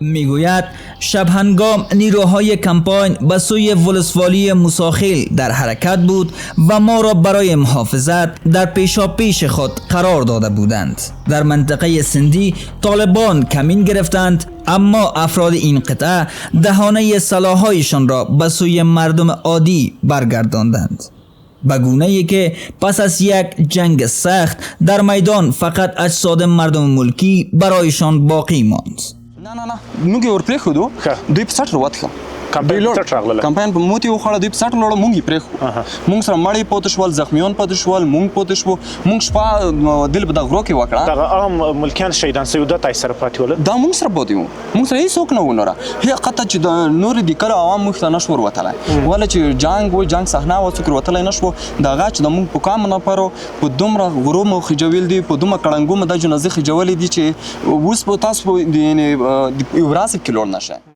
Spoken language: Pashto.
میگوید شب هنگام نیروهای کمپاین به سوی ولسوالی موسی خېل در حرکت بود و ما را برای محافظت در پیشاپیش خود قرار داده بودند. در منطقه سندی طالبان کمین گرفتند، اما افراد این قطعه دهانه سلاح‌هایشان را به سوی مردم عادی برگرداندند، به گونه‌ای که پس از یک جنگ سخت در میدان فقط اجساد مردم ملکی برایشان باقی ماند. نه موږ یې ورپرېښودو دوی په سټ راوتښه کمپاین په موت یې وخوړه دوی په سټ ولاړه موږ یې پرېښو موږ سره مړی پاتې شول زخمیان پاتې شول موږ پاتې شو موږ شپه دل په دغه غرو کې وکړه دغه عام ملکیان شهیدان سوي دا تاسو سره پاتې ول دا موږ سره پاتې وو موږ سره هېڅوک نه و نوره حقیقت چې د نور د کله عوام موږ ته نه شو وروتلی وله چې جنګ و جنګ صحنه وه څوک وروتلی نه شو دغه چې د موږ په کام نفرو په دومره غرو مو خجویل دي په دومره کړنګو مو دا جنازې خجولې دي چې اوس په تاسو یعنې یو ورځ کې لوړ نشه